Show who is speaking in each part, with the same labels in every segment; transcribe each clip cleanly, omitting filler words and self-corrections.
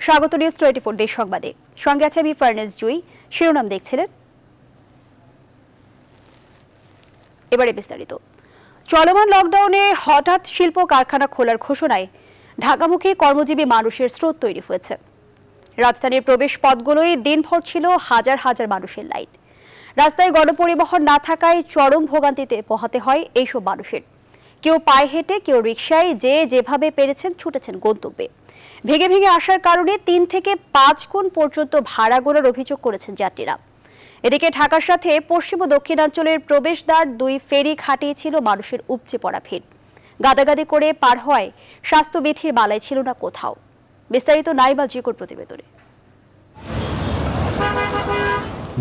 Speaker 1: স্বাগত নিউজ 24 দেশ সংবাদে। সঙ্গে আছে আমি ফার্নেস জুই। শিরোনাম দেখছিলেন, এবারে বিস্তারিত। চলমান লকডাউনে হঠাৎ শিল্প কারখানা খোলার ঘোষণায় ঢাকামুখী কর্মজীবী মানুষের স্রোত তৈরি হয়েছে। রাজধানীর প্রবেশ পথগুলোয় দিনভর ছিল হাজার হাজার মানুষের লাইন। রাস্তায় গণপরিবহন না থাকায় চরম ভোগান্তিতে পোহাতে হয় এইসব মানুষের। কেউ পায়ে হেঁটে, কেউ রিকশায়, যে যেভাবে পেরেছেন ছুটেছেন গন্তব্যে। ভেঙে ভেঙে আসার কারণে 3 থেকে 5 গুণ পর্যন্ত ভাড়া গোনার অভিযোগ করেছেন যাত্রীরা। এদিকে ঢাকার সাথে পশ্চিম ও দক্ষিণাঞ্চলের প্রবেশদ্বার 2 ফেরি ঘাটে ছিল মানুষের উপচে পড়া ভিড়। গাদাগাদি করে পার হওয়ায় স্বাস্থ্যবিধির মালায় ছিল না কোথাও। বিস্তারিত নাইবা জিকোর প্রতিবেদনে।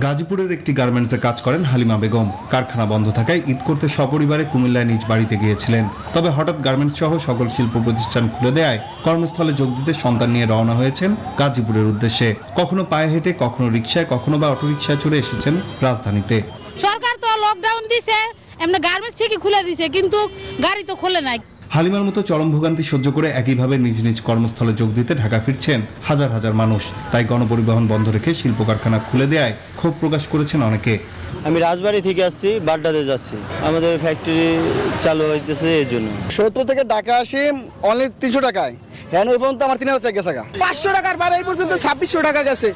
Speaker 2: গাজীপুরের একটি গার্মেন্টসে কাজ করেন হালিমা বেগম। কারখানা বন্ধ থাকায় ঈদ করতে সপরিবারে কুমিল্লায় নিজ বাড়িতে গিয়েছিলেন। তবে হঠাৎ গার্মেন্টস সহ সকল শিল্প প্রতিষ্ঠান খুলে দেয়ায় কর্মস্থলে যোগ দিতে সন্তান নিয়ে রওনা হয়েছেন গাজীপুরের উদ্দেশ্যে। কখনো পায়ে হেঁটে, কখনো রিকশায়, কখনো বা অটোরিকশায় চড়ে এসেছেন রাজধানীতে।
Speaker 3: সরকার তো লকডাউন দিছে, এমনি গার্মেন্টস ঠিকই খুলে দিছে, কিন্তু গাড়ি তো খোলে নাই।
Speaker 2: হালিমার মতো চরম ভোগান্তি সহ্য করে একইভাবে নিজ নিজ কর্মস্থলে যোগ দিতে ঢাকা ফিরছেন হাজার হাজার মানুষ। তাই গণপরিবহন বন্ধ রেখে শিল্প কারখানা খুলে দেয়ায় ক্ষোভ প্রকাশ করেছেন অনেকে।
Speaker 4: আমি রাজবাড়ি থেকে আসছি, বাড্ডাতে যাচ্ছি, আমাদের ফ্যাক্টরি চালু হইতেছে এই জন্য।
Speaker 5: 70 থেকে ঢাকা আসি অনলি 300 টাকায়, এখন ওই পর্যন্ত আমার 3000 টাকা গেছে। 500 টাকার ভাড়া এই পর্যন্ত 2600 টাকা গেছে।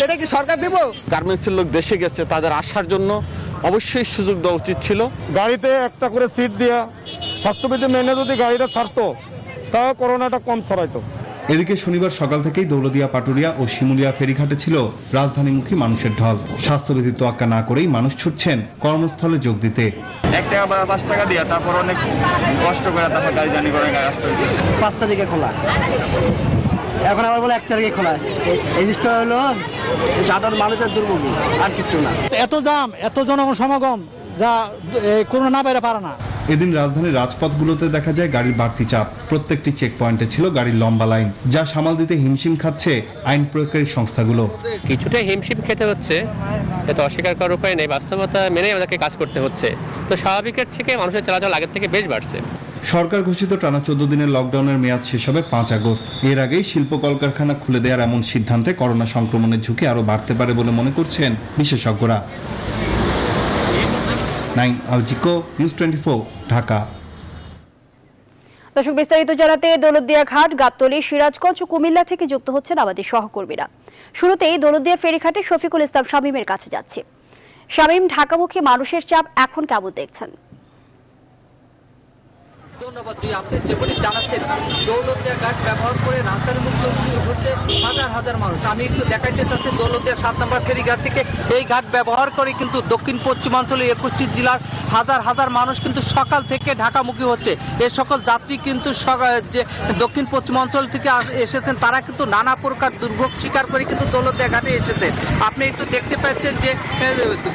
Speaker 5: এটা কি সরকার দেব?
Speaker 6: গার্মেন্টসের লোক দেশে গেছে, তাদের আসার জন্য অবশ্যই সুযোগ দেওয়া উচিত ছিল।
Speaker 7: গাড়িতে একটা করে সিট দিয়া স্বাস্থ্যবিধি মেনে যদি গাড়িটা ছাড়তো, তাও করোনাটা কম ছড়াইতো।
Speaker 2: এদিকে শনিবার সকাল থেকেই দৌলতদিয়া, পাটুরিয়া ও শিমুলিয়া ফেরিঘাটে ছিল রাজধানীমুখী মানুষের ঢল। স্বাস্থ্যবিধি তোয়াক্কা না করেই মানুষ ছুটছেন কর্মস্থলে যোগ দিতে।
Speaker 7: 1 টাকা বা 5 টাকা দিয়া তারপর অনেক কষ্ট করে তারপর গাড়ি জানি করে গাড়ি আসতে হয়েছে।
Speaker 5: 5 তারিখে খোলা, এখন আবার বলে 1 তারিখে খোলা। এই জিনিসটা হলো সাধারণ মানুষের দুর্ভোগ, আর কিছু না।
Speaker 8: এত জাম, এত জনগণ সমাগম, যা করোনা না বাইরে পারে না।
Speaker 2: এদিন রাজধানীর রাজপথগুলোতে দেখা যায় গাড়ির বাড়তি চাপ। প্রত্যেকটি চেক পয়েন্টে ছিল গাড়ির লম্বা লাইন, যা সামাল দিতে হিমশিম খাচ্ছে আইন প্রয়োগকারী সংস্থাগুলো।
Speaker 9: কিছুটা হিমশিম খেতে হচ্ছে, এতে অস্বীকার করার উপায় নেই। বাস্তবতা মেনেই আমাদেরকে কাজ করতে হচ্ছে। তো স্বাভাবিকের থেকে মানুষের চলাচল আগের থেকে বেশ বাড়ছে।
Speaker 2: সরকার ঘোষিত টানা 14 দিনের লকডাউনের মেয়াদ শেষ হবে 5 আগস্ট। এর আগেই শিল্প কলকারখানা খুলে দেওয়ার এমন সিদ্ধান্তে করোনা সংক্রমণের ঝুঁকি আরও বাড়তে পারে বলে মনে করছেন বিশেষজ্ঞরা। নাইম আলজিকো, নিউজ 24, ঢাকা।
Speaker 1: দর্শক, বিস্তারিত জানাতে দৌলতদিয়া ঘাট, গাবতলী, সিরাজগঞ্জ ও কুমিল্লা থেকে যুক্ত হচ্ছেন আমাদের সহকর্মীরা। শুরুতেই দৌলতদিয়া ফেরিঘাটে শফিকুল ইসলাম শামীমের কাছে যাচ্ছে। শামীম, ঢাকামুখী মানুষের চাপ এখন কেমন দেখছেন?
Speaker 10: ধন্যবাদ। আপনি যেমনি জানাচ্ছেন, দৌলতদিয়া ঘাট ব্যবহার করে রাস্তার মুখে হচ্ছে হাজার হাজার মানুষ। আমি একটু দেখাইতে চাচ্ছি দৌলতদিয়া 7 নম্বর ফেরিঘাট থেকে। এই ঘাট ব্যবহার করে কিন্তু দক্ষিণ পশ্চিমাঞ্চলের 21টি জেলার হাজার হাজার মানুষ কিন্তু সকাল থেকে ঢাকামুখী হচ্ছে। এই সকল যাত্রী কিন্তু যে দক্ষিণ পশ্চিমাঞ্চল থেকে এসেছেন, তারা কিন্তু নানা প্রকার দুর্ভোগ স্বীকার করে কিন্তু দৌলতদিয়া ঘাটে এসেছেন। আপনি একটু দেখতে পাচ্ছেন যে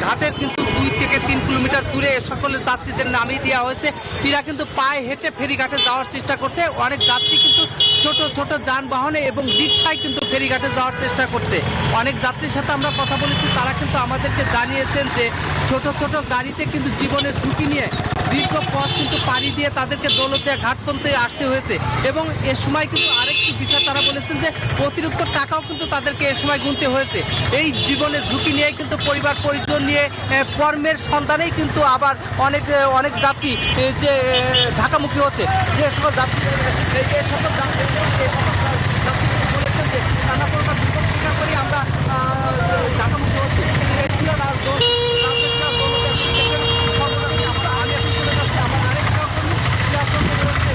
Speaker 10: ঘাটের কিন্তু 2 থেকে 3 কিলোমিটার দূরে এ সকল যাত্রীদের নামিয়ে দেওয়া হয়েছে। এরা কিন্তু পায়ে হেঁটে ফেরিঘাটে যাওয়ার চেষ্টা করছে। অনেক যাত্রী কিন্তু ছোট ছোট যানবাহনে এবং রিকশায় কিন্তু ফেরিঘাটে যাওয়ার চেষ্টা করছে। অনেক যাত্রীর সাথে আমরা কথা বলেছি, তারা কিন্তু আমাদেরকে জানিয়েছেন যে ছোট ছোট গাড়িতে কিন্তু জীবনের ঝুঁকি নিয়ে দীর্ঘ পথ কিন্তু পাড়ি দিয়ে তাদেরকে দৌলতদিয়া ঘাট পর্যন্ত আসতে হয়েছে। এবং এ সময় কিন্তু আরেকটি বিষয় তারা বলেছেন যে অতিরিক্ত টাকাও কিন্তু তাদেরকে এ সময় গুনতে হয়েছে। এই জীবনের ঝুঁকি নিয়ে কিন্তু পরিবার পরিজন নিয়ে কর্মের সন্ধানেই কিন্তু আবার অনেক যাত্রী যে ঢাকামুখী হচ্ছে। যে সকল যাত্রী বলেছেন যে নানা প্রকার দুর্ভোগ স্বীকার করি আমরা ঢাকামুখী হচ্ছি। এই ছিল আমি এখন চলে যাচ্ছি আমার আরেক সহকর্মী রয়েছে।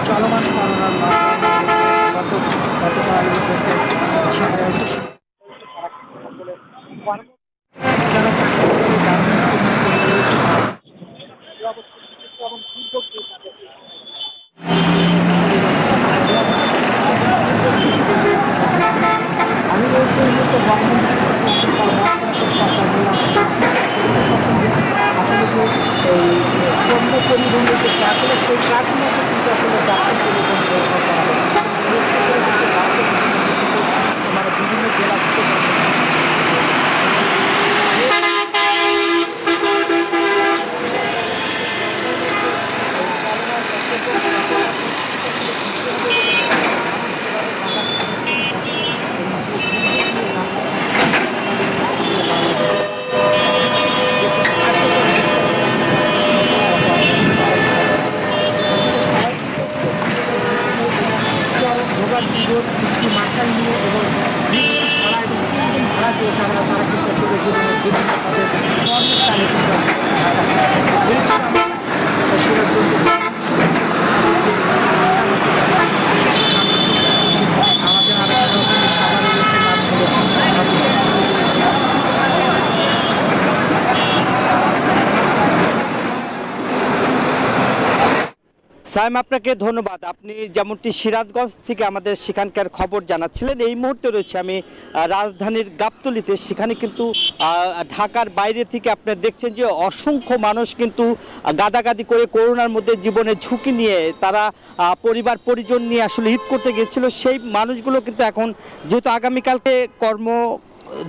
Speaker 8: চলমান আমি বলছি আসলে যে এই পণ্য পরিবহনের যে ট্রাকগুলো, সেই ট্রাকগুলোকে কিন্তু আসলে যাত্রী পরিবহন ব্যবহার করা হয়। মানে বিভিন্ন জেলা থেকে বিভিন্ন তাদের কর্মস্থানে কিন্তু এই ছিল আমরা সিরাজগঞ্জের আমাদের আরেক রকমের সাভারে রয়েছে নাম হলো সাইম, আপনাকে ধন্যবাদ। আপনি যেমনটি সিরাজগঞ্জ থেকে আমাদের সেখানকার খবর জানাচ্ছিলেন। এই মুহূর্তে রয়েছে আমি রাজধানীর গাবতলীতে। সেখানে কিন্তু ঢাকার বাইরে থেকে আপনারা দেখছেন যে অসংখ্য মানুষ কিন্তু গাদাগাদি করে করোনার মধ্যে জীবনের ঝুঁকি নিয়ে তারা পরিবার পরিজন নিয়ে আসলে ঈদ করতে গিয়েছিল। সেই মানুষগুলো কিন্তু এখন যেহেতু আগামীকালকে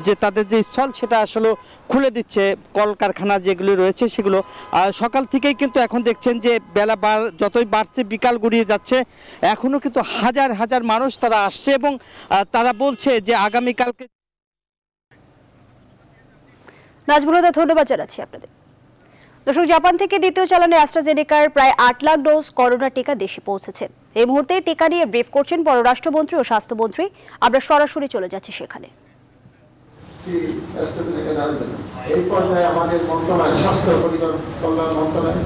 Speaker 8: যে তাদের যে স্থল সেটা আসলে খুলে দিচ্ছে, কলকারখানা যেগুলো রয়েছে সেগুলো সকাল থেকেই কিন্তু এখন দেখছেন যে বেলা যতই বাড়ছে বিকাল গড়িয়ে যাচ্ছে, এখনো কিন্তু হাজার হাজার মানুষ তারা আসছে এবং তারা বলছে যে আগামীকালকে।
Speaker 1: নাজমুল হুদা, ধন্যবাদ জানাচ্ছি আপনাদের। দর্শক, জাপান থেকে দ্বিতীয় চালানে অ্যাস্ট্রাজেনেকার প্রায় 8 লাখ ডোজ করোনা টিকা দেশে পৌঁছেছে। এই মুহূর্তে টিকা নিয়ে ব্রিফ করছেন পররাষ্ট্রমন্ত্রী ও স্বাস্থ্যমন্ত্রী। আমরা সরাসরি চলে যাচ্ছি সেখানে।
Speaker 11: এই পর্যায়ে আমাদের মন্ত্রণালয়, স্বাস্থ্য পরিবার কল্যাণ মন্ত্রণালয়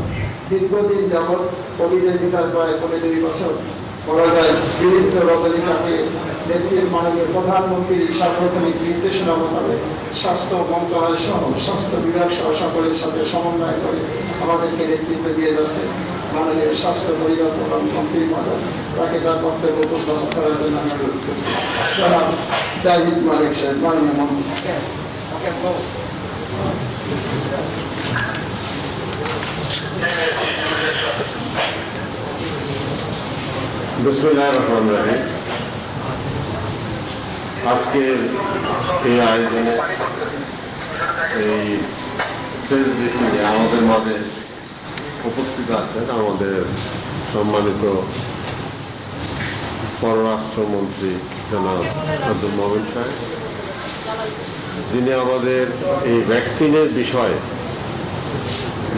Speaker 11: দীর্ঘদিন যাবৎ কোভিডের বিকাশ প্রায় 2 বছর বলা যায় বিভিন্ন রোগীকে নেত্রীর মাননীয় প্রধানমন্ত্রীর সার্বজনীন নির্দেশনা মোতাবেক স্বাস্থ্য মন্ত্রণালয় সহ স্বাস্থ্য বিভাগ সহ সকলের সাথে সমন্বয় করে আমাদেরকে নেতৃত্ব দিয়ে যাচ্ছে মাননীয় স্বাস্থ্য পরিবার কল্যাণ মন্ত্রী মহোদয়। তাকে তার বক্তব্য উপস্থাপন করার জন্য আমি অনুরোধ করছি। জনাব জাহিদ মালিক সাহেব, মাননীয় মন্ত্রী।
Speaker 12: বিসমিল্লাহির রহমানির রহিম। আজকের এই আয়োজনে এই আমাদের মাঝে উপস্থিত আছেন আমাদের সম্মানিত পররাষ্ট্রমন্ত্রী জনাব আব্দুল মোমেন সাহেব, যিনি আমাদের এই ভ্যাকসিনের বিষয়ে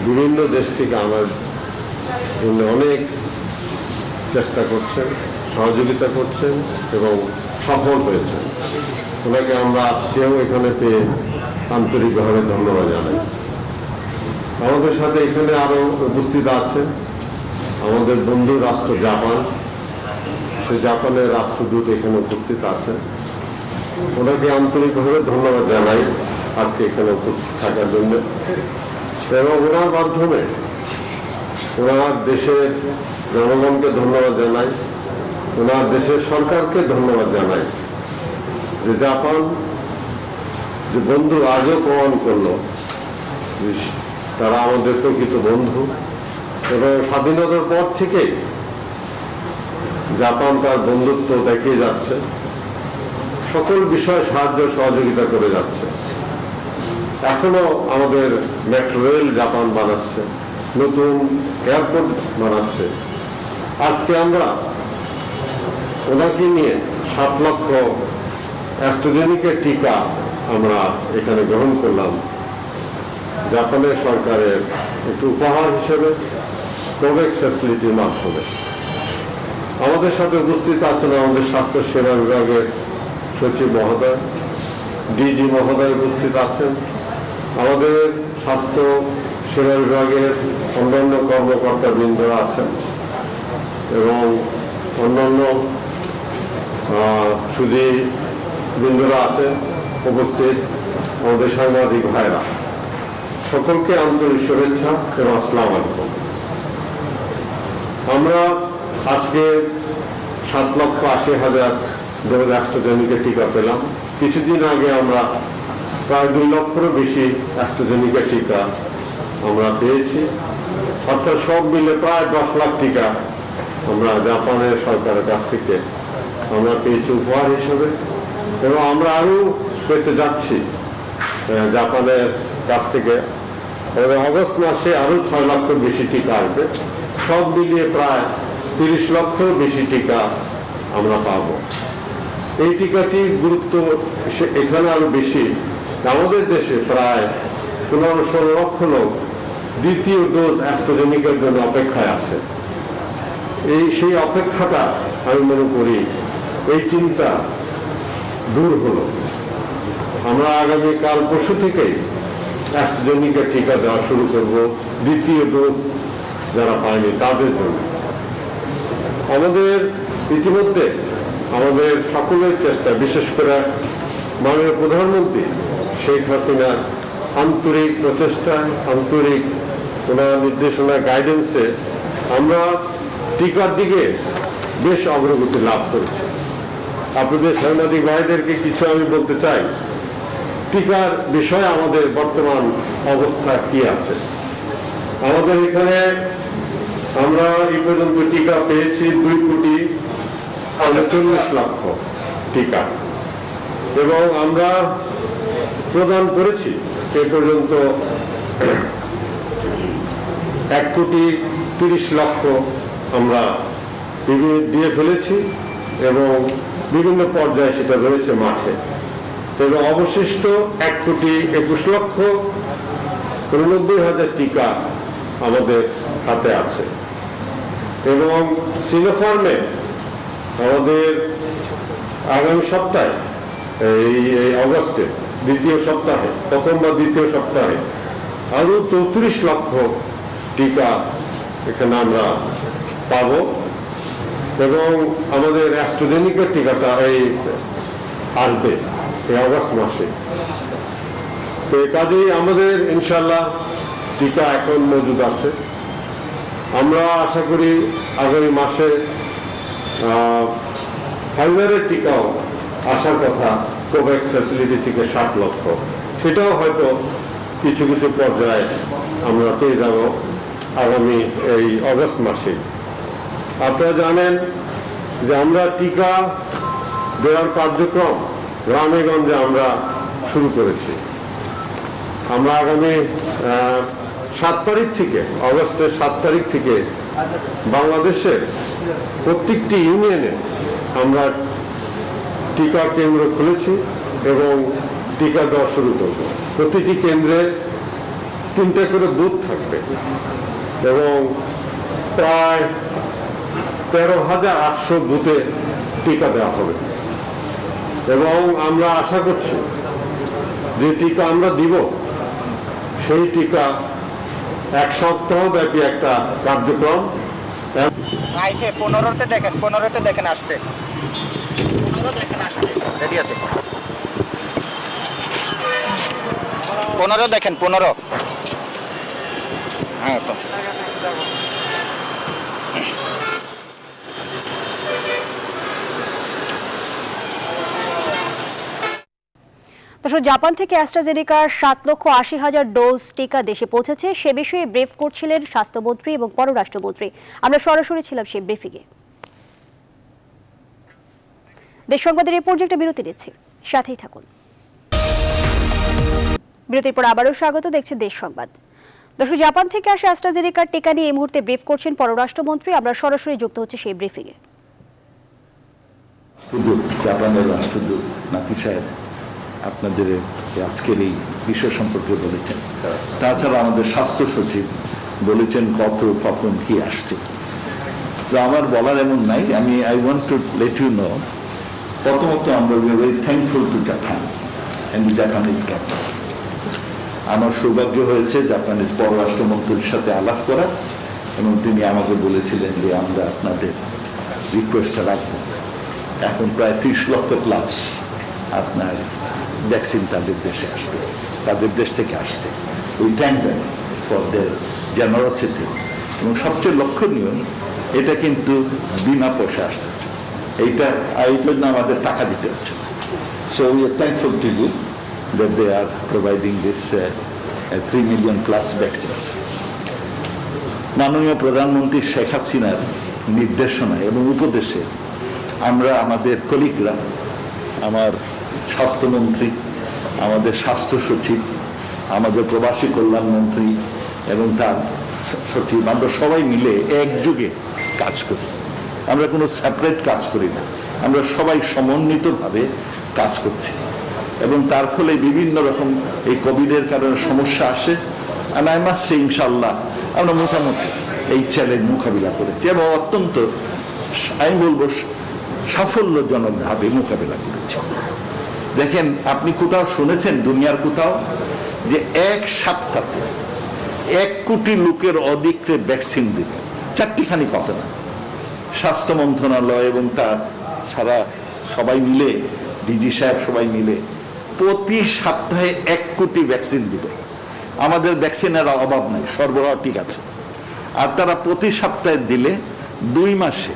Speaker 12: বিভিন্ন দেশ থেকে আমার অনেক চেষ্টা করছেন, সহযোগিতা করছেন এবং সফল হয়েছেন। ওনাকে আমরা আজকেও এখানে পেয়ে আন্তরিকভাবে ধন্যবাদ জানাই। আমাদের সাথে এখানে আরো উপস্থিত আছেন আমাদের বন্ধু রাষ্ট্র জাপান, সে জাপানের রাষ্ট্রদূত এখানে উপস্থিত আছেন। ওনাকে আন্তরিকভাবে ধন্যবাদ জানাই আজকে এখানে উপস্থিত থাকার জন্য এবং ওনার মাধ্যমে ওনার দেশের জনগণকে ধন্যবাদ জানাই, ওনার দেশের সরকারকে ধন্যবাদ জানাই যে জাপান যে বন্ধু আজও প্রমাণ করলো তারা আমাদের প্রকৃত বন্ধু এবং স্বাধীনতার পর থেকে জাপান তার বন্ধুত্ব দেখিয়ে যাচ্ছে, সকল বিষয়ে সাহায্য সহযোগিতা করে যাচ্ছে। এখনো আমাদের মেট্রো রেল জাপান বানাচ্ছে, নতুন এয়ারপোর্ট বানাচ্ছে। আজকে আমরা ওনাকে নিয়ে 7 লক্ষ অ্যাস্ট্রাজেনেকার টিকা আমরা এখানে গ্রহণ করলাম জাপানের সরকারের একটু উপহার হিসেবে কোভ্যাক্স ফ্যাসিলিটির মাধ্যমে। আমাদের সাথে উপস্থিত আছেন আমাদের স্বাস্থ্য সেবা বিভাগের সচিব মহোদয়, ডিজি মহোদয় উপস্থিত আছেন, আমাদের স্বাস্থ্য সেবা বিভাগের অন্যান্য কর্মকর্তা বৃন্দরা আছেন এবং অন্যান্য সুধী বৃন্দরা আছেন উপস্থিত, আমাদের সাংবাদিক ভাইরা, সকলকে আন্তরিক শুভেচ্ছা এবং আসসালামু আলাইকুম। আমরা আজকে 7,80,000 ডোজ অ্যাস্ট্রাজেনেকা টিকা পেলাম। কিছুদিন আগে আমরা প্রায় 2 লক্ষেরও বেশি অ্যাস্ট্রাজেনেকা টিকা আমরা পেয়েছি, অর্থাৎ সব মিলে প্রায় 10 লাখ টিকা আমরা জাপানের সরকারের কাছ থেকে আমরা পেয়েছি উপহার হিসেবে এবং আমরা আরও পেতে যাচ্ছি জাপানের কাছ থেকে। এবং অগস্ট মাসে আরও 6 লক্ষের বেশি টিকা আসবে, সব মিলিয়ে প্রায় 30 লক্ষের বেশি টিকা আমরা পাব। এই টিকাটির গুরুত্ব এখানে আরো বেশি। আমাদের দেশে প্রায় 15-16 লক্ষ লোক দ্বিতীয় ডোজ অ্যাস্ট্রাজেনেকার জন্য অপেক্ষায় আছে। সেই অপেক্ষাটা আমি মনে করি এই চিন্তা দূর হলো। আমরা আগামীকাল পরশু থেকেই অ্যাস্ট্রাজেনিকা টিকা দেওয়া শুরু করব দ্বিতীয় ডোজ যারা পায়নি তাদের জন্য। আমাদের ইতিমধ্যে আমাদের সকলের চেষ্টা, বিশেষ করে মাননীয় প্রধানমন্ত্রী শেখ হাসিনার আন্তরিক প্রচেষ্টায়, আন্তরিক ওনার নির্দেশনা গাইডেন্সে আমরা টিকার দিকে বেশ অগ্রগতি লাভ করেছি। আপনাদের সাংবাদিক ভাইদেরকে কিছু আমি বলতে চাই, টিকার বিষয়ে আমাদের বর্তমান অবস্থা কি আছে। আমাদের এখানে আমরা এই পর্যন্ত টিকা পেয়েছি 2,39,00,000 টিকা, এবং আমরা প্রদান করেছি এ পর্যন্ত 1,30,00,000 আমরা দিয়ে ফেলেছি, এবং বিভিন্ন পর্যায়ে সেটা রয়েছে মাঠে, এবং অবশিষ্ট 1,21,89,000 টিকা আমাদের হাতে আছে। এবং সিনোফার্মে আমাদের আগামী সপ্তাহে এই অগস্টে দ্বিতীয় সপ্তাহে, প্রথম বা দ্বিতীয় সপ্তাহে আরো 34,00,000 টিকা এখানে আমরা পাব, এবং আমাদের অ্যাস্ট্রাজেনিকা টিকাটা এই আসবে এই অগস্ট মাসে। তো কাজেই আমাদের ইনশাল্লাহ টিকা এখন মজুদ আছে। আমরা আশা করি আগামী মাসে ফাইজারের টিকাও আসার কথা, কোভ্যাক্স ফ্যাসিলিটি থেকে 60,00,000, সেটাও হয়তো কিছু কিছু পর্যায়ে আমরা পেয়ে যাব আগামী এই অগস্ট মাসে। আপনারা জানেন যে আমরা টিকা দেওয়ার কার্যক্রম গ্রামে গঞ্জে আমরা শুরু করেছি। আমরা আগামী 7 তারিখ থেকে, অগস্টের 7 তারিখ থেকে বাংলাদেশের প্রত্যেকটি ইউনিয়নে আমরা টিকা কেন্দ্র খুলেছি এবং টিকা দেওয়া শুরু করব। প্রতিটি কেন্দ্রে 3টে করে বুথ থাকবে, এবং প্রায় 13,800 বুথে টিকা দেওয়া হবে। এবং আমরা আশা করছি যে টিকা আমরা দিব, সেই টিকা 1 সপ্তাহ ব্যাপী একটা কার্যক্রম।
Speaker 13: 15তে দেখেন আসতে, 15 দেখেন আসতে রেডি আছে, 15 দেখেন, 15। হ্যাঁ, তো
Speaker 1: দর্শক, জাপান থেকে অ্যাস্ট্রাজেনিকার 7,80,000 ডোজ টিকা দেশে পৌঁছেছে। সে বিষয়ে ব্রিফ করছিলেন স্বাস্থ্যমন্ত্রী এবং পররাষ্ট্রমন্ত্রী। আমরা সরাসরি ছিলাম সেই ব্রিফিংয়ে। দেশ সংবাদের এই পর্যায়ে একটা বিরতি নিচ্ছি, সাথেই থাকুন। বিরতির পর আবারও স্বাগত, দেখছেন দেশ সংবাদ। দর্শক, জাপান থেকে আসা অ্যাস্ট্রাজেনিকার টিকা নিয়ে এই মুহূর্তে ব্রিফ করছেন পররাষ্ট্রমন্ত্রী। আমরা সরাসরি যুক্ত হচ্ছে সেই ব্রিফিংয়ে।
Speaker 14: জাপানের রাষ্ট্রদূত নাকি সাহেব আপনাদের আজকের এই বিষয় সম্পর্কে বলেছেন। তাছাড়া আমাদের স্বাস্থ্য সচিব বলেছেন কখন কি আসছে। তো আমার বলার এমন নাই। I want to let you know, প্রথমত আমরা we are very thankful to Japan and the Japanese government. আমার সৌভাগ্য হয়েছে জাপানিজ পররাষ্ট্রমন্ত্রীর সাথে আলাপ করা, এবং তিনি আমাকে বলেছিলেন যে আমরা আপনাদের রিকোয়েস্টটা রাখবো। এখন প্রায় 30 লক্ষ প্লাস আপনার ভ্যাকসিন তাদের দেশে আসবে, তাদের দেশ থেকে আসছে। We thank them for their generosity. এবং সবচেয়ে লক্ষণীয়, এটা কিন্তু বিনা পয়সা আসতেছে। এইটা এই জন্য আমাদের টাকা দিতে হচ্ছে না। So we are thankful to you that they are providing this 3 million plus vaccines. মাননীয় প্রধানমন্ত্রী শেখ হাসিনার নির্দেশনায় এবং উপদেশে আমরা আমাদের কলিগরা, আমার স্বাস্থ্যমন্ত্রী, আমাদের স্বাস্থ্য সচিব, আমাদের প্রবাসী কল্যাণ মন্ত্রী এবং তার সচিব, আমরা সবাই মিলে একযোগে কাজ করি। আমরা কোনো সেপারেট কাজ করি না, আমরা সবাই সমন্বিতভাবে কাজ করছি। এবং তার ফলে বিভিন্ন রকম এই কোভিডের কারণে সমস্যা আসে, আর আই মাস্ট সে ইনশাল্লাহ আমরা মোটামুটি এই চ্যালেঞ্জ মোকাবিলা করেছি এবং অত্যন্ত আমি বলবো সাফল্যজনকভাবে মোকাবিলা করেছি। দেখেন, আপনি কোথাও শুনেছেন দুনিয়ার কোথাও যে এক সপ্তাহে 1 কোটি লোকের অধিকরে ভ্যাকসিন দিবে, 4টিখানি কথা না। স্বাস্থ্য মন্ত্রণালয় এবং তার সারা সবাই মিলে, ডিজি সাহেব সবাই মিলে প্রতি সপ্তাহে 1 কোটি ভ্যাকসিন দিবে। আমাদের ভ্যাকসিনের অভাব নাই, সরবরাহ ঠিক আছে। আর তারা প্রতি সপ্তাহে দিলে 2 মাসে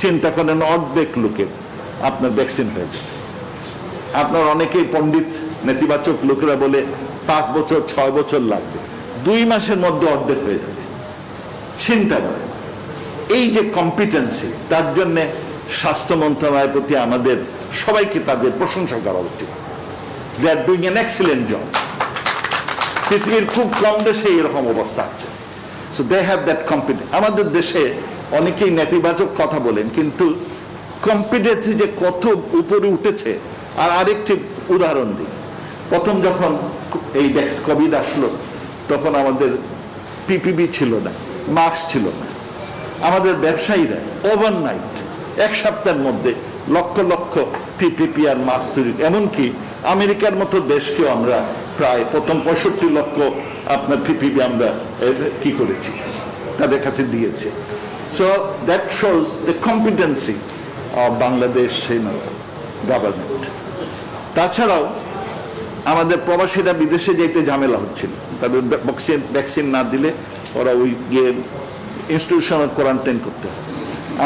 Speaker 14: চিন্তা করেন অর্ধেক লোকের আপনার ভ্যাকসিন হয়ে যাবে। আপনার অনেকেই পণ্ডিত নেতিবাচক লোকেরা বলে 5 বছর 6 বছর লাগবে, 2 মাসের মধ্যে অর্ধেক হয়ে যাবে। চিন্তা করেন এই যে কম্পিটেন্সি, তার জন্য স্বাস্থ্য মন্ত্রণালয়ের প্রতি আমাদের সবাইকে তাদের প্রশংসা করা উচিত। They are doing an excellent job. পৃথিবীর খুব কম দেশে এরকম অবস্থা আছে। So they have that competence. আমাদের দেশে অনেকেই নেতিবাচক কথা বলেন, কিন্তু কম্পিটেন্সি যে কত উপরে উঠেছে। আর আরেকটি উদাহরণ দিই, প্রথম যখন এই কোভিড আসলো তখন আমাদের পিপিবি ছিল না, মাস্ক ছিল না। আমাদের ব্যবসায়ীরা ওভারনাইট 1 সপ্তাহের মধ্যে লক্ষ লক্ষ পিপিপি আর মাস্ক তৈরি, এমনকি আমেরিকার মতো দেশকেও আমরা প্রায় প্রথম 65 লক্ষ আপনার পিপিপি আমরা কি করেছি, তাদের কাছে দিয়েছে। So that shows the competency of Bangladesh government. তাছাড়াও আমাদের প্রবাসীরা বিদেশে যেতে ঝামেলা হচ্ছিল, তাদের ভ্যাকসিন না দিলে ওরা ওই গিয়ে ইনস্টিটিউশনাল কোয়ারেন্টাইন করতে হয়।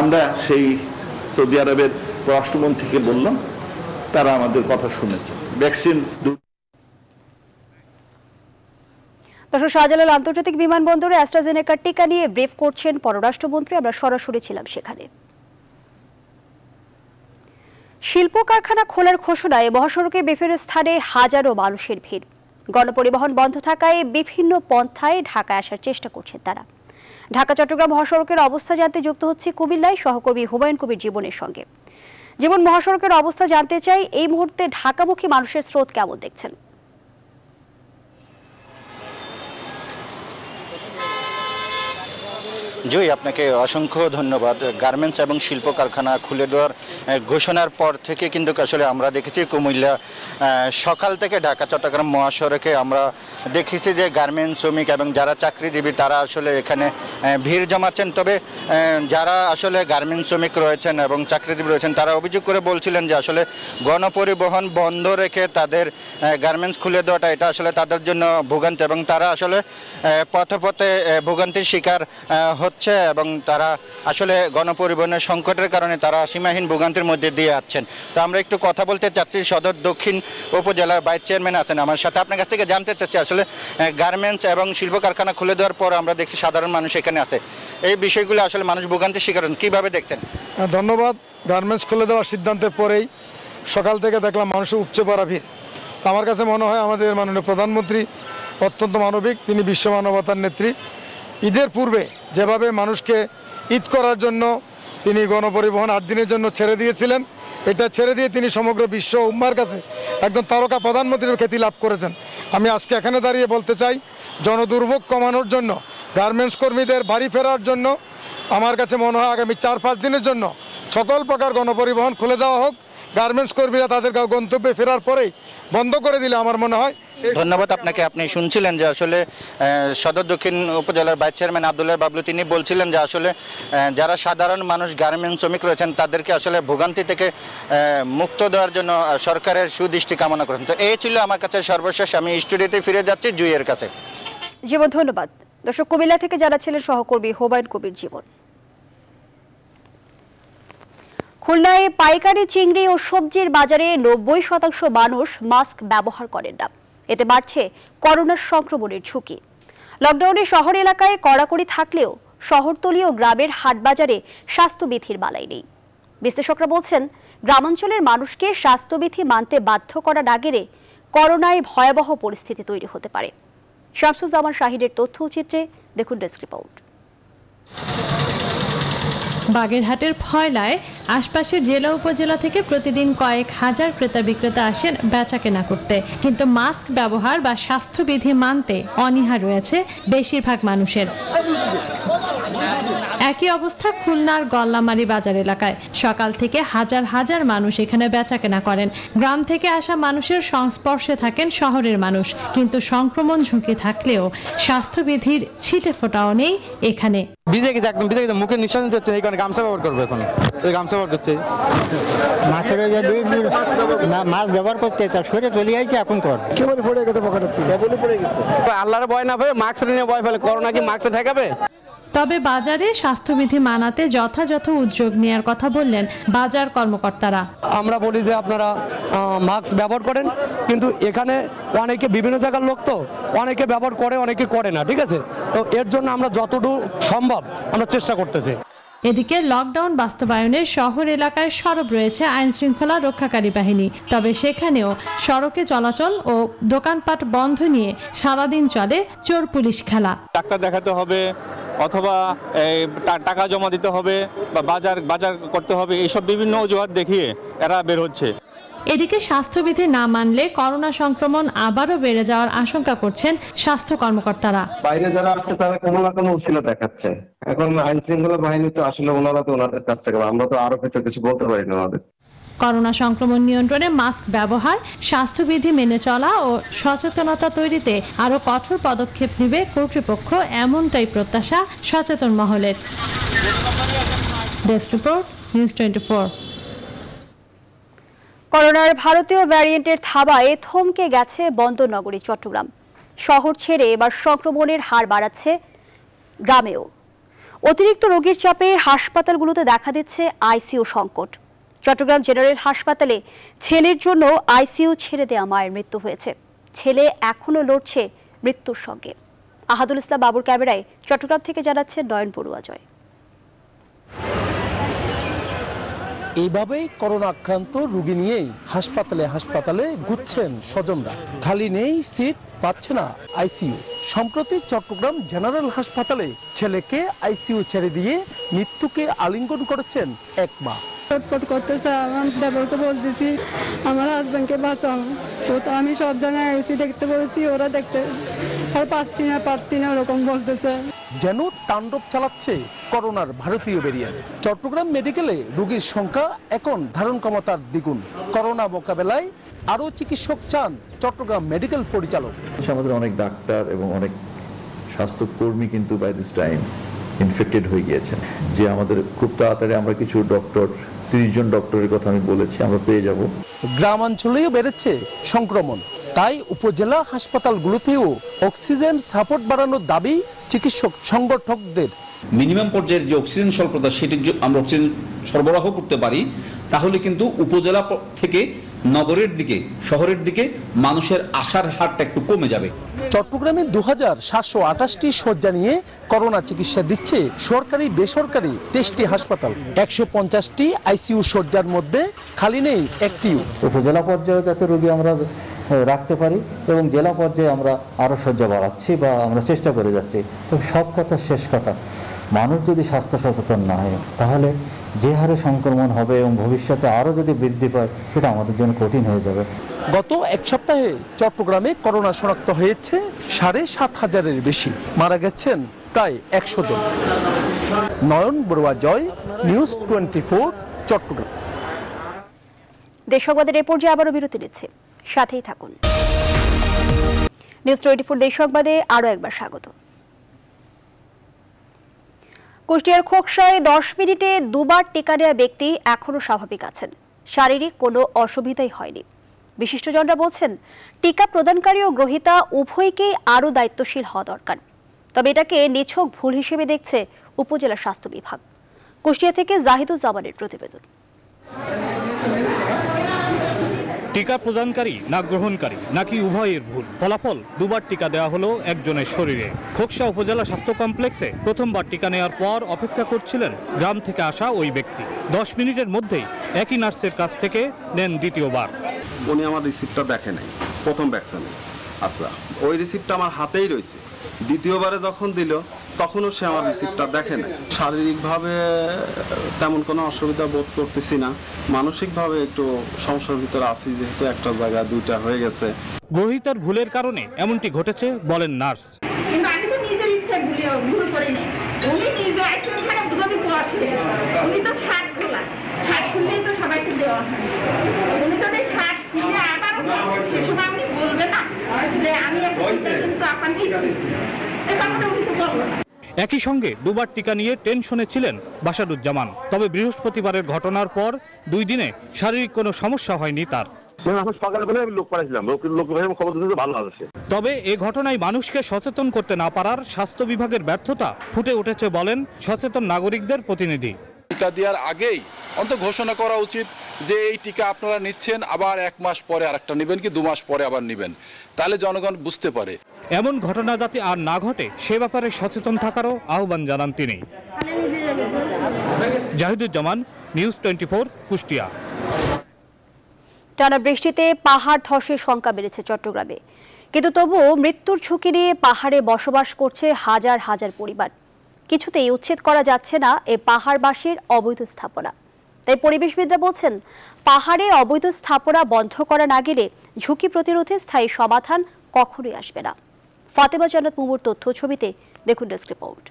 Speaker 14: আমরা সেই সৌদি আরবের পররাষ্ট্রমন্ত্রীকে বললাম, তারা আমাদের কথা শুনেছে। ভ্যাকসিন
Speaker 1: দর্শক, শাহজালাল আন্তর্জাতিক বিমানবন্দরে অ্যাস্ট্রাজেনেকার টিকা নিয়ে ব্রিফ করছেন পররাষ্ট্রমন্ত্রী। আমরা সরাসরি ছিলাম সেখানে। শিল্প কারখানা খোলার ঘোষণায় মহাসড়কে বিভিন্ন স্থানে হাজারো মানুষের ভিড়। গণপরিবহন বন্ধ থাকায় বিভিন্ন পন্থায় ঢাকায় আসার চেষ্টা করছেন তারা। ঢাকা চট্টগ্রাম মহাসড়কের অবস্থা জানতে যুক্ত হচ্ছে কুমিল্লায় সহকর্মী হুমায়ুন কবির জীবনের সঙ্গে। জীবন, মহাসড়কের অবস্থা জানতে চাই, এই মুহূর্তে ঢাকামুখী মানুষের স্রোত কেমন দেখছেন?
Speaker 15: জয়, আপনাকে অসংখ্য ধন্যবাদ। গার্মেন্টস এবং শিল্প কারখানা খুলে দেওয়ার ঘোষণার পর থেকে কিন্তু আসলে আমরা দেখেছি কুমিল্লা সকাল থেকে ঢাকা চট্টগ্রাম মহাসড়কে আমরা দেখেছি যে গার্মেন্টস শ্রমিক এবং যারা চাকরিজীবী তারা আসলে এখানে ভিড় জমাচ্ছেন। তবে যারা আসলে গার্মেন্টস শ্রমিক রয়েছেন এবং চাকরিজীবী রয়েছেন তারা অভিযোগ করে বলছিলেন যে আসলে গণপরিবহন বন্ধ রেখে তাদের গার্মেন্টস খুলে দেওয়াটা এটা আসলে তাদের জন্য ভোগান্তি, এবং তারা আসলে পথে পথে ভোগান্তির শিকার হচ্ছে এবং তারা আসলে গণপরিবহনের সংকটের কারণে তারা সীমাহীন ভোগান্তির মধ্যে দিয়ে যাচ্ছেন। তো আমরা একটু কথা বলতে চাচ্ছি, সদর দক্ষিণ উপজেলার ভাইস চেয়ারম্যান আছেন আমার সাথে। আপনার কাছ থেকে জানতে চাচ্ছি, আসলে গার্মেন্টস এবং শিল্প কারখানা খুলে দেওয়ার পর আমরা দেখছি সাধারণ মানুষ এখানে আছে, এই বিষয়গুলো আসলে মানুষ ভোগান্তির শিকার হন, কীভাবে দেখছেন?
Speaker 7: ধন্যবাদ। গার্মেন্টস খুলে দেওয়ার সিদ্ধান্তের পরেই সকাল থেকে দেখলাম মানুষের উপচে পড়া ভিড়। আমার কাছে মনে হয় আমাদের মাননীয় প্রধানমন্ত্রী অত্যন্ত মানবিক, তিনি বিশ্ব মানবতার নেত্রী। ঈদের পূর্বে যেভাবে মানুষকে ঈদ করার জন্য তিনি গণপরিবহন 8 দিনের জন্য ছেড়ে দিয়েছিলেন, এটা ছেড়ে দিয়ে তিনি সমগ্র বিশ্ব উম্মার কাছে একদম তারকা প্রধানমন্ত্রীর খ্যাতি লাভ করেছেন। আমি আজকে এখানে দাঁড়িয়ে বলতে চাই, জনদুর্ভোগ কমানোর জন্য, গার্মেন্টস কর্মীদের বাড়ি ফেরার জন্য আমার কাছে মনে হয় আগামী 4-5 দিনের জন্য সকল প্রকার গণপরিবহন খুলে দেওয়া হোক। গার্মেন্টস কর্মীরা তাদের গন্তব্যে ফেরার পরেই বন্ধ করে দিলে আমার মনে হয়।
Speaker 15: ধন্যবাদ আপনাকে। আপনি শুনছিলেন যে আসলে সদর দক্ষিণ উপজেলার ভাইস চেয়ারম্যান আব্দুল্লাহ বাবলু তিনি বলছিলেন যে আসলে যারা সাধারণ মানুষ গার্মেন্টস শ্রমিক রয়েছেন তাদেরকে আসলে ভোগান্তি থেকে মুক্ত দেওয়ার জন্য সরকারের সুদৃষ্টি কামনা করেন। তো এই ছিল আমার কাছে সর্বশেষ। আমি স্টুডিওতে ফিরে যাচ্ছি জুইয়ের কাছে।
Speaker 1: জীবন, ধন্যবাদ। দর্শক, কুমিল্লা থেকে যারা ছিলেন সহকর্মী হুমায়ুন কবির জীবন। খুলনায় পাইকারি চিংড়ি ও সবজির বাজারে 90% মানুষ মাস্ক ব্যবহার করেন না। এতে বাড়ছে করোনার সংক্রমণের ঝুঁকি। লকডাউনে শহর এলাকায় কড়াকড়ি থাকলেও শহরতলি ও গ্রামের হাটবাজারে স্বাস্থ্যবিধির বালাই নেই। বিশ্লেষকরা বলছেন, গ্রামাঞ্চলের মানুষকে স্বাস্থ্যবিধি মানতে বাধ্য করা না গেলে করোনায় ভয়াবহ পরিস্থিতি তৈরি হতে পারে। শামসুজ্জামান শাহিদের তথ্যচিত্রে দেখুন ডেস্ক রিপোর্ট।
Speaker 16: বাগেরহাটের ফয়লায় আশপাশের জেলা উপজেলা থেকে প্রতিদিন কয়েক হাজার ক্রেতা বিক্রেতা আসেন বেচাকেনা করতে, কিন্তু মাস্ক ব্যবহার বা স্বাস্থ্যবিধি মানতে অনীহা রয়েছে বেশিরভাগ মানুষের। একই অবস্থা খুলনার গল্লামারি বাজার এলাকায়। সকাল থেকে হাজার হাজার মানুষ এখানে বেচাকেনা করেন। গ্রাম থেকে আসা মানুষের সংস্পর্শে থাকেন শহরের মানুষ, কিন্তু সংক্রমণ ঝুঁকি থাকলেও স্বাস্থ্যবিধির ছিটে ফোটাও নেই এখানে।
Speaker 17: ভিজে গেছে, একদম ভিজে গেছে, মুখে নিঃশ্বাস নিতে হচ্ছে, এই কারণে গামছা ব্যবহার করবো। এখন ওই গামছা ব্যবহার করছে,
Speaker 18: মাছের মাছ ব্যবহার করতে তার শরীরে চলে যাইছে। এখন কর
Speaker 17: কেবল পড়ে গেছে, পকেটের থেকে পড়ে গেছে। আল্লাহর ভয় না পেয়ে মাস্ক নিয়ে ভয় ফেলে, করোনা কি মাস্ক ঠেকাবে?
Speaker 16: তবে বাজারে স্বাস্থ্যবিধি মানাতে যথাযথ উদ্যোগ নেওয়ার কথা বললেন বাজার কর্মকর্তারা।
Speaker 17: আমরা বলি যে আপনারা মাস্ক ব্যবহার করেন, কিন্তু এখানে অনেকে বিভিন্ন জায়গার লোক তো অনেকে ব্যবহার করে, অনেকে করে না, ঠিক আছে? তো এর জন্য আমরা যতটুকু সম্ভব আমরা চেষ্টা করতেছি।
Speaker 16: এদিকে লকডাউন বাস্তবায়নে শহর এলাকায় সরব রয়েছে আইন শৃঙ্খলা রক্ষাকারী বাহিনী। তবে সেখানেও সড়কে চলাচল ও দোকানপাট বন্ধ নিয়ে সারাদিন চলে চোর পুলিশ খেলা।
Speaker 19: ডাক্তার দেখাতে হবে অথবা টাকা জমা দিতে হবে বা বাজার করতে হবে, এইসব বিভিন্ন অজুহাত দেখিয়ে এরা বের হচ্ছে।
Speaker 16: এদিকে স্বাস্থ্যবিধি না মানলে করোনা সংক্রমণ আবারও বেড়ে যাওয়ার আশঙ্কা করছেন স্বাস্থ্য কর্মকর্তারা।
Speaker 20: বাইরে যারা আসছে তারা কোনো না কোনো উছিলা দেখাচ্ছে। এখন আইন শৃঙ্খলা বাহিনী তো আসলে ওনারা তো ওনাদের কাছ থেকে, আমরা তো আরো কিছু বলতে পারি না ওনাদের।
Speaker 16: করোনা সংক্রমণ নিয়ন্ত্রণে মাস্ক ব্যবহার, স্বাস্থ্যবিধি মেনে চলা ও সচেতনতা তৈরিতে আরও কঠোর পদক্ষেপ নেবে কর্তৃপক্ষ, এমনটাই প্রত্যাশা সচেতন মহলের। Desk report, news 24।
Speaker 1: করোনার ভারতীয় ভ্যারিয়েন্টের থাবায় থমকে গেছে বন্দরনগরী চট্টগ্রাম। শহর ছেড়ে এবার সংক্রমণের হার বাড়াচ্ছে গ্রামেও। অতিরিক্ত রোগীর চাপে হাসপাতালগুলোতে দেখা দিচ্ছে আইসিইউ সংকট। চট্টগ্রাম জেনারেল হাসপাতালে ছেলের জন্য আইসিইউ ছেড়ে দেওয়া মায়ের মৃত্যু হয়েছে। ছেলে এখনো লড়ছে মৃত্যুর সঙ্গে। আহাদুল ইসলাম বাবুর ক্যামেরায় চট্টগ্রাম থেকে জানাচ্ছে নয়ন বড়ুয়া জয়।
Speaker 21: এইভাবেই করোনা আক্রান্ত রোগী নিয়েই হাসপাতালে ঘুরছেন স্বজনরা। খালি নেই সিট, পাচ্ছে না আইসিইউ। সম্প্রতি চট্টগ্রাম জেনারেল হাসপাতালে ছেলেকে আইসিইউ ছেড়ে দিয়ে মৃত্যুকে আলিঙ্গন করেছেন এক মা।
Speaker 22: ছটফট করতেছে, আমার ড্রাইভারকে বলতেছি আমার হাজব্যান্ডকে বাঁচাও। তো আমি সব জায়গায় আইসিইউ দেখতে বলেছি, ওরা দেখতে আর পারছি না ওরকম বলতেছে।
Speaker 21: যেন তাণ্ডব চালাচ্ছে করোনার ভারতীয় ভেরিয়েন্ট। চট্টগ্রাম মেডিকেলে রোগীর সংখ্যা এখন ধারণ ক্ষমতার দ্বিগুণ। করোনা মোকাবেলায় আরও চিকিৎসক চান চট্টগ্রাম মেডিকেল পরিচালক।
Speaker 14: আমাদের অনেক ডাক্তার এবং অনেক স্বাস্থ্যকর্মী কিন্তু বাই দিস টাইম ইনফেক্টেড হয়ে গিয়েছেন, যে আমাদের খুব তাড়াতাড়ি আমরা কিছু ডক্টর 30 জন ডক্টরের কথা আমি বলেছি আমরা পেয়ে যাব।
Speaker 21: গ্রামাঞ্চলেও বেড়েছে সংক্রমণ, তাই উপজেলা হাসপাতালগুলোতেও অক্সিজেন সাপোর্ট বাড়ানোর দাবি চিকিৎসক সংগঠকদের।
Speaker 23: মিনিমাম পর্যায়ের যে অক্সিজেন স্বল্পতা সেটি আমরা অক্সিজেন সরবরাহ করতে পারি, তাহলে কিন্তু উপজেলা থেকে নগরের দিকে, শহরের দিকে মানুষের আসার হারটা একটু কমে যাবে।
Speaker 21: চট্টগ্রামে 2728টি শয্যা নিয়ে করোনা চিকিৎসা দিচ্ছে সরকারি বেসরকারি 23টি হাসপাতাল। 150টি আইসিইউ শয্যার মধ্যে খালি নেই একটিও।
Speaker 18: উপজেলা পর্যায়ে যাতে রোগী আমরা রাখতে পারি এবং জেলা পর্যায়ে আমরা আরও শয্যা বাড়াচ্ছি বা আমরা চেষ্টা করে যাচ্ছি। তো সব কথা শেষ কথা, মানুষ যদি স্বাস্থ্য সচেতন না হয় তাহলে যে হারে সংক্রমণ হবে এবং ভবিষ্যতে আরও যদি বৃদ্ধি পায় সেটা আমাদের জন্য কঠিন হয়ে যাবে।
Speaker 21: গত এক সপ্তাহে চট্টগ্রামে করোনা শনাক্ত হয়েছে 7,500-এর বেশি, মারা গেছেন প্রায় 100 জন। নয়ন বড়ুয়া জয়, নিউজ 24, চট্টগ্রাম।
Speaker 1: দেশ সংবাদের এ পর্যায়ে আবারও বিরতি নিচ্ছে, সাথেই থাকুন। নিউজ 24 দেশ সংবাদে আরও একবার স্বাগত। কুষ্টিয়ার খোকসায় 10 মিনিটে দুবার টিকা নেওয়া ব্যক্তি এখনও স্বাভাবিক আছেন, শারীরিক কোনো অসুবিধাই হয়নি। বিশিষ্টজনরা বলছেন টিকা প্রদানকারী ও গ্রহীতা উভয়কেই আরও দায়িত্বশীল হওয়া দরকার। তবে এটাকে নিছক ভুল হিসেবে দেখছে উপজেলা স্বাস্থ্য বিভাগ। কুষ্টিয়া থেকে জাহিদুজ্জামানের প্রতিবেদন।
Speaker 24: টিকা প্রদানকারী না গ্রহণকারী নাকি উভয়ের ভুল, ফলাফল দুবার টিকা দেওয়া হলো একজনের শরীরে। খোকসা উপজেলা স্বাস্থ্য কমপ্লেক্সে প্রথমবার টিকা নেওয়ার পর অপেক্ষা করছিলেন গ্রাম থেকে আসা ওই ব্যক্তি। 10 মিনিটের মধ্যেই একই নার্সের কাছ থেকে নেন দ্বিতীয়বার।
Speaker 25: উনি আমার রিসিপ্টটা দেখে নাই প্রথম ভ্যাকসিনে, আচ্ছা ওই রিসিপ্টটা আমার হাতেই রয়েছে। দ্বিতীয়বারে যখন দিল তখনও সে আমার রিসিপ্টটা দেখে নাই। শারীরিকভাবে তেমন কোনো অসুবিধা বোধ করতেছি না, মানসিকভাবে একটু সমস্যার ভিতরে আছি, যেহেতু একটা জায়গায় দুইটা হয়ে গেছে।
Speaker 24: গ্রহীতার ভুলের কারণে এমনটি ঘটেছে বলেন নার্স।
Speaker 26: কিন্তু আমি তো নিজের ইচ্ছা ভুল করি না, উনি নিজে আসলে
Speaker 3: যদি বসে উনি তো 60 খোলা 60 খুললেই তো সবাইকে দেওয়া হয় উনি যদি 60 খুলে আবার সে সময় আপনি বলবেন না যে আমি কিন্তু আপনার নিচ্ছি এই কথাটা উনি তো বলবেন না।
Speaker 24: একই সঙ্গে দুবার টিকা নিয়ে টেনশনে ছিলেন বাশারুজ্জামান। তবে বৃহস্পতিবারের ঘটনার পর 2 দিনে শারীরিক কোনো সমস্যা হয়নি তার। তবে এ ঘটনায় মানুষকে সচেতন করতে না পারার স্বাস্থ্য বিভাগের ব্যর্থতা ফুটে উঠেছে বলেন সচেতন নাগরিকদের প্রতিনিধি।
Speaker 4: টিকা দেওয়ার আগেই অন্তত ঘোষণা করা উচিত যে এই টিকা আপনারা নিচ্ছেন, আবার 1 মাস পরে আরেকটা নেবেন কি 2 মাস পরে আবার নেবেন, তাহলে জনগণ বুঝতে পারে।
Speaker 24: এমন ঘটনা যাতে আর না ঘটে সে ব্যাপারে সচেতন থাকারও আহ্বান জানান তিনি। জাহিদুজ্জামান, নিউজ 24, কুষ্টিয়া।
Speaker 1: টানা বৃষ্টিতে পাহাড় ধসের শঙ্কা বেড়েছে চট্টগ্রামে, কিন্তু তবুও মৃত্যুর ঝুঁকি নিয়ে পাহাড়ে বসবাস করছে হাজার হাজার পরিবার। কিছুতেই উচ্ছেদ করা যাচ্ছে না এ পাহাড়বাসীর অবৈধ স্থাপনা। তাই পরিবেশবিদরা বলছেন, পাহাড়ে অবৈধ স্থাপনা বন্ধ করা না গেলে ঝুঁকি প্রতিরোধে স্থায়ী সমাধান কখনোই আসবে না। ফাতেমা জান্নাত মুমুর তথ্য ছবিতে দেখুন ডেস্ক রিপোর্ট।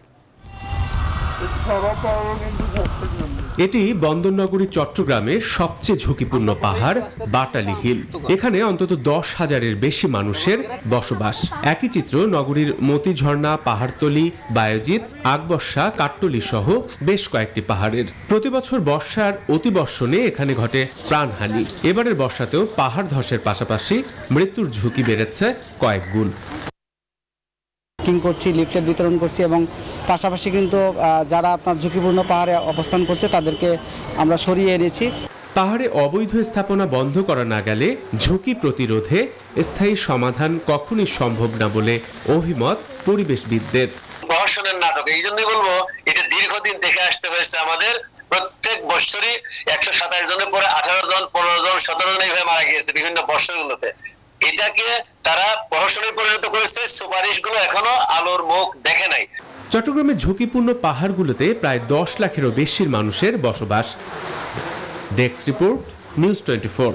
Speaker 5: এটি বন্দরনগরী চট্টগ্রামের সবচেয়ে ঝুঁকিপূর্ণ পাহাড় বাটালি হিল। এখানে অন্তত 10,000-এর বেশি মানুষের বসবাস। একই চিত্র নগরীর মতিঝর্ণা, পাহাড়তলি, বায়োজিৎ, আকবর্ষা, কাট্টলি সহ বেশ কয়েকটি পাহাড়ের। প্রতি বছর বর্ষার অতিবর্ষণে এখানে ঘটে প্রাণহানি। এবারের বর্ষাতেও পাহাড় ধসের পাশাপাশি মৃত্যুর ঝুঁকি বেড়েছে কয়েক গুণ।
Speaker 6: করছি, লিফলেট বিতরণ করছি এবং পাশাপাশি কিন্তু যারা আপনার ঝুঁকিপূর্ণ পাহাড়ে অবস্থান করছে তাদেরকে আমরা সরিয়ে এনেছি।
Speaker 5: পাহাড়ে অবৈধ স্থাপনা বন্ধ করা না গেলে ঝুঁকি প্রতিরোধে স্থায়ী সমাধান কখনোই সম্ভব না বলে অভিমত পরিবেশবিদদের।
Speaker 9: প্রহসনের নাটক, এই জন্যই বলবো এটা দীর্ঘদিন দেখে আসতে হয়েছে আমাদের। প্রত্যেক বছরই 127 জনের পরে 18 জন, 15 জন, 17 জন এইভাবে মারা গিয়েছে বিভিন্ন বছরগুলোতে। এটাকে তারা প্রহসনে পরিণত করেছে, সুপারিশগুলো এখনো আলোর মুখ দেখে নাই।
Speaker 5: চট্টগ্রামের ঝুঁকিপূর্ণ পাহাড়গুলোতে প্রায় 10 লাখেরও বেশি মানুষের বসবাস। Desk report, news 24।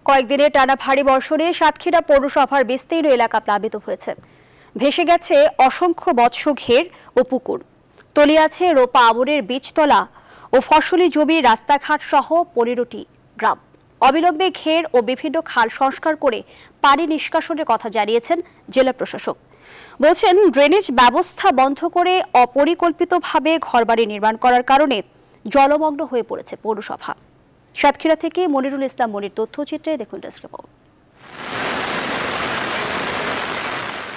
Speaker 1: কয়েকদিনের টানা ভারী বর্ষণে সাতক্ষীরা পৌরসভার বিস্তীর্ণ এলাকা প্লাবিত হয়েছে। ভেসে গেছে অসংখ্য মৎস্য ঘের ও পুকুর। তলিয়ে আছে রোপা আমনের বীজতলা ও ফসলি জমি, রাস্তাঘাট সহ 15টি গ্রাম। অবিলম্বে ঘের ও বিভিন্ন খাল সংস্কার করে পানি নিষ্কাশনের কথা জানিয়েছেন জেলা প্রশাসক। বলছেন, ড্রেনেজ ব্যবস্থা বন্ধ করে অপরিকল্পিতভাবে ঘরবাড়ি নির্মাণ করার কারণে জলমগ্ন হয়ে পড়েছে পৌরসভা। সাতক্ষীরা থেকে মনিরুল ইসলাম মনির তথ্যচিত্রে দেখুন ডেস্ক রিপোর্ট।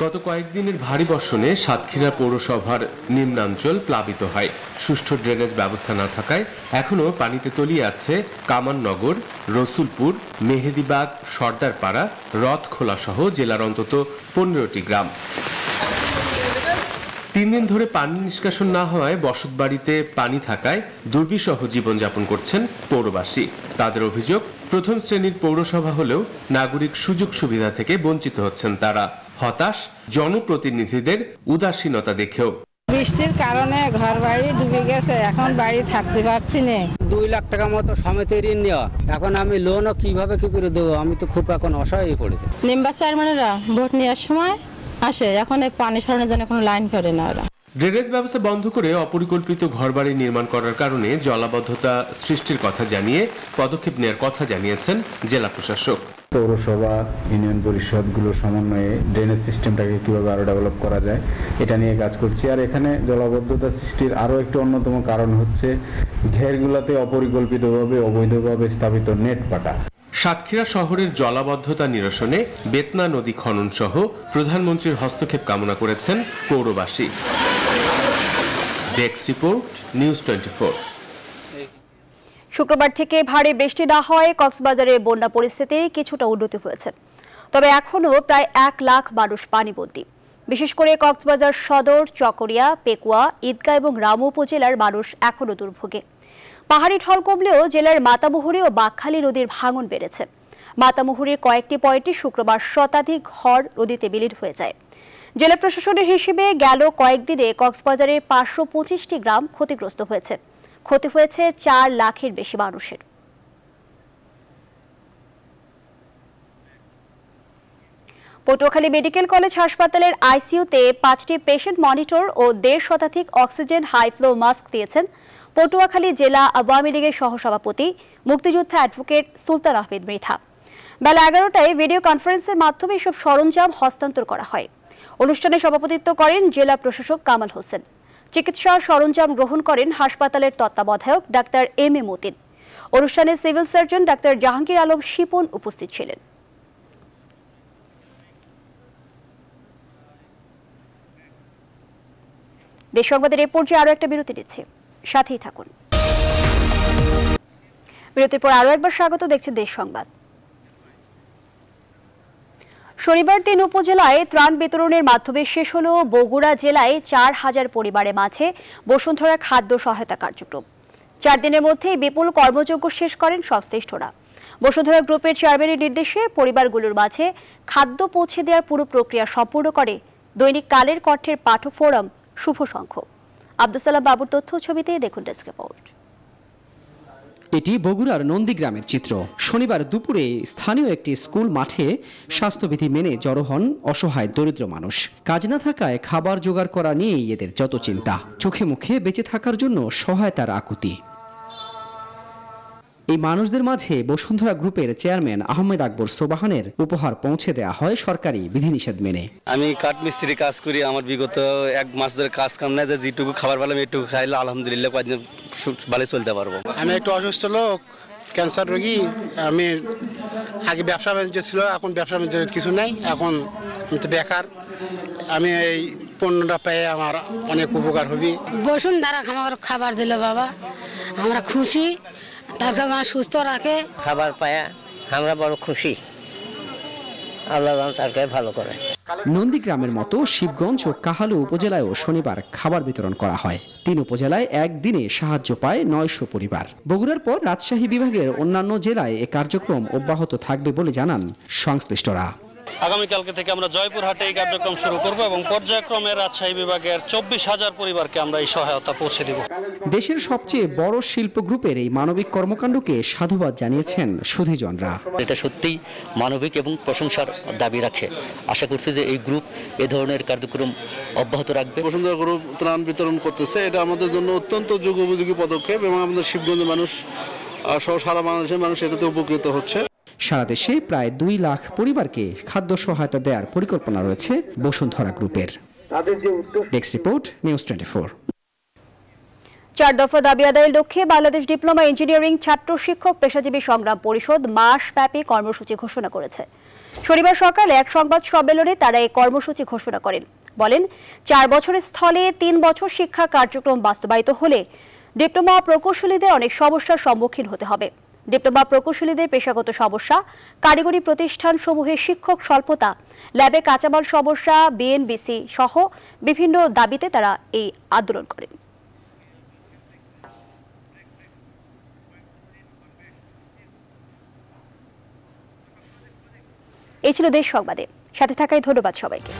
Speaker 5: গত কয়েকদিনের ভারী বর্ষণে সাতক্ষীরা পৌরসভার নিম্নাঞ্চল প্লাবিত হয়। সুষ্ঠু ড্রেনেজ ব্যবস্থা না থাকায় এখনো পানিতে তলিয়ে আছে কামাননগর, রসুলপুর, মেহেদিবাগ, সর্দারপাড়া, রথখোলা সহ জেলার অন্তত 15টি গ্রাম। 3 দিন ধরে পানি নিষ্কাশন না হওয়ায় বসতবাড়িতে পানি থাকায় দুর্বিষহ জীবনযাপন করছেন পৌরবাসী। তাদের অভিযোগ, প্রথম শ্রেণীর পৌরসভা হলেও নাগরিক সুযোগ সুবিধা থেকে বঞ্চিত হচ্ছেন তারা। হতাশ জনপ্রতিনিধিদের উদাসীনতা দেখেও।
Speaker 22: বৃষ্টির কারণে ঘর বাড়ি ডুবে গেছে, এখন বাড়ি থাকতে পারছি না।
Speaker 26: 2 লাখ টাকা মতো সমিতি ঋণ নেওয়া, এখন আমি লোনও কিভাবে কি করে দেবো, আমি তো খুব এখন অসহায় হয়ে পড়েছি।
Speaker 22: মেম্বার চেয়ারম্যানেরা ভোট নেওয়ার সময় আসে, এখন এই পানি সরানোর জন্য কোনো লাইন করে না ওরা।
Speaker 5: ড্রেনেজ ব্যবস্থা বন্ধ করে অপরিকল্পিত ঘরবাড়ি নির্মাণ করার কারণে জলাবদ্ধতা সৃষ্টির কথা জানিয়ে পদক্ষেপ নেওয়ার কথা জানিয়েছেন জেলা প্রশাসক।
Speaker 27: পৌরসভা, ইউনিয়ন পরিষদগুলোর সমন্বয়ে ড্রেনেজ সিস্টেমটাকে কিভাবে আরো ডেভেলপ করা যায় এটা নিয়ে কাজ করছি। আর এখানে জলাবদ্ধতা সৃষ্টির আরো একটি অন্যতম কারণ হচ্ছে ঘেরগুলোতে অপরিকল্পিতভাবে অবৈধভাবে স্থাপিত নেট পাটা।
Speaker 5: সাতক্ষীরা শহরের জলাবদ্ধতা নিরসনে বেতনা নদী খনন সহ প্রধানমন্ত্রীর হস্তক্ষেপ কামনা করেছেন পৌরবাসী। Desk report, news 24।
Speaker 1: শুক্রবার থেকে ভারী বৃষ্টি না হওয়ায় কক্সবাজারে বন্যা পরিস্থিতির কিছুটা উন্নতি হয়েছে। তবে এখনও প্রায় 1 লাখ মানুষ পানিবন্দী। বিশেষ করে কক্সবাজার সদর, চকরিয়া, পেকুয়া, ঈদগাঁ এবং রামু উপজেলার মানুষ এখনও দুর্ভোগে। পাহাড়ি ঢল কমলেও জেলার মাতামুহুরী ও বাকখালী নদীর ভাঙন বেড়েছে। মাতামুহুরীর কয়েকটি পয়েন্টে শুক্রবার শতাধিক ঘর নদীতে বিলীন হয়ে যায়। জেলা প্রশাসনের হিসেবে গেল কয়েকদিনে কক্সবাজারের 525টি গ্রাম ক্ষতিগ্রস্ত হয়েছে। ক্ষতি হয়েছে 4 লাখের বেশি মানুষের। পটুয়াখালী মেডিকেল কলেজ হাসপাতালের আইসিইউতে 5টি পেশেন্ট মনিটর ও 1.5 শতাধিক অক্সিজেন হাই ফ্লো মাস্ক দিয়েছেন পটুয়াখালী জেলা আওয়ামী লীগের সহসভাপতি মুক্তিযোদ্ধা অ্যাডভোকেট সুলতান আহমেদ মৃধা। বেলা 11টায় ভিডিও কনফারেন্সের মাধ্যমে এসব সরঞ্জাম হস্তান্তর করা হয়। অনুষ্ঠানে সভাপতিত্ব করেন জেলা প্রশাসক কামাল হোসেন। চিকিৎসা সরঞ্জাম গ্রহণ করেন হাসপাতালের তত্ত্বাবধায়ক ডাক্তার এম এ মতিন। অনুষ্ঠানে civil surgeon doctor Jahangir Alam Shipon উপস্থিত ছিলেন। দেশ সংবাদের এ পর্যায়ে আরো একটা বিরতি নিচ্ছে, সাথেই থাকুন। বিরতির পর আরো একবার স্বাগত, দেখছেন দেশ সংবাদ। শনিবার 3 উপজেলায় ত্রাণ বিতরণের মাধ্যমে শেষ হলো বগুড়া জেলায় 4000 পরিবারের মাঝে বসুন্ধরা খাদ্য সহায়তা কার্যক্রম। 4 দিনের মধ্যে বিপুল কর্মযজ্ঞ শেষ করেন সংশ্লিষ্টরা। বসুন্ধরা গ্রুপের চেয়ারম্যানের নির্দেশে পরিবারগুলোর মাঝে খাদ্য পৌঁছে দেওয়ার পুরো প্রক্রিয়া সম্পূর্ণ করে দৈনিক কালের কণ্ঠের পাঠক ফোরাম শুভ সংঘ। আব্দুল সালাম বাবুর তথ্য ছবিতে দেখুন ডেস্ক রিপোর্ট।
Speaker 2: এটি বগুড়ার নন্দীগ্রামের চিত্র। শনিবার দুপুরে স্থানীয় একটি স্কুল মাঠে স্বাস্থ্যবিধি মেনে জড়ো হন অসহায় দরিদ্র মানুষ। কাজ না থাকায় খাবার জোগাড় করা নিয়েই এদের যত চিন্তা, চোখে মুখে বেঁচে থাকার জন্য সহায়তার আকুতি। এই মানুষদের মাঝে বসুন্ধরা গ্রুপের চেয়ারম্যান আহমেদ আকবর সোবাহানের উপহার পৌঁছে দেওয়া হয় সরকারি বিধিনিষেধ মেনে।
Speaker 7: আমি কাঠ মিস্ত্রি কাজ করি, আমার বিগত 1 মাস ধরে কাজ কাম নাই, যেটুকু খাবার পেলাম এটুকু খাইলে আলহামদুলিল্লাহ কয়েকদিন ভালো চলতে পারবো।
Speaker 8: আমি একটু অসুস্থ লোক, ক্যান্সার রোগী। আমি আগে ব্যবসা বাণিজ্য ছিল, এখন ব্যবসা বাণিজ্য কিছু নাই, এখন আমি তো বেকার। আমি এই পণ্যটা পেয়ে আমার অনেক উপকার হবে।
Speaker 10: বসুন্ধরা আমার খাবার দিল বাবা, আমরা খুশি। তার কারণে সুস্থ রাখে,
Speaker 11: খাবার পায়া আমরা বড় খুশি। আল্লাহ তারকে ভালো করে।
Speaker 2: নন্দীগ্রামের মতো শিবগঞ্জ ও কাহালু উপজেলায়ও শনিবার খাবার বিতরণ করা হয়। 3 উপজেলায় একদিনে সাহায্য পায় 900 পরিবার। বগুড়ার পর রাজশাহী বিভাগের অন্যান্য জেলায় এ কার্যক্রম অব্যাহত থাকবে বলে জানান সংশ্লিষ্টরা।
Speaker 7: আগামীকালকে থেকে আমরা জয়পুরহাটে এই কার্যক্রম শুরু করব এবং পর্যায়ক্রমে রাজশাহী বিভাগের 24,000 পরিবারকে আমরা এই সহায়তা পৌঁছে দেব।
Speaker 2: দেশের সবচেয়ে বড় শিল্প গ্রুপের এই মানবিক কর্মকাণ্ডকে সাধুবাদ জানিয়েছেন সুধীজনরা।
Speaker 12: এটা সত্যিই মানবিক এবং প্রশংসার দাবি রাখে। আশা করছি যে এই গ্রুপ এ ধরনের কার্যক্রম অব্যাহত রাখবে।
Speaker 13: বসুন্ধরা গ্রুপ ত্রাণ বিতরণ করতেছে, এটা আমাদের জন্য অত্যন্ত যুগোপযোগী পদক্ষেপ এবং আমাদের শিবগঞ্জের মানুষ সহ সারা বাংলাদেশের মানুষ এটাতে উপকৃত হচ্ছে।
Speaker 2: সারা দেশে প্রায় 2 লাখ পরিবারকে খাদ্য সহায়তা দেওয়ার পরিকল্পনা রয়েছে বসুন্ধরা গ্রুপের। Desk report, news 24।
Speaker 1: 4 দফা দাবি আদায়ের লক্ষ্যে বাংলাদেশ ডিপ্লোমা ইঞ্জিনিয়ারিং ছাত্র শিক্ষক পেশাজীবী সংগ্রাম পরিষদ মাসব্যাপী কর্মসূচি ঘোষণা করেছে। শনিবার সকালে এক সংবাদ সম্মেলনে তারা এই কর্মসূচি ঘোষণা করেন। বলেন, 4 বছরের স্থলে 3 বছর শিক্ষা কার্যক্রম বাস্তবায়িত হলে ডিপ্লোমা প্রকৌশলীদের অনেক সমস্যার সম্মুখীন হতে হবে। ডিপ্লোমা প্রকৌশলীদের পেশাগত সমস্যা, কারিগরি প্রতিষ্ঠান সমূহে শিক্ষক স্বল্পতা, ল্যাবে কাঁচামাল সমস্যা, বিএনবিসি সহ বিভিন্ন দাবিতে তারা এই আন্দোলন করেন। এই ছিল দেশ সংবাদে, সাথে থাকায় ধন্যবাদ সবাইকে।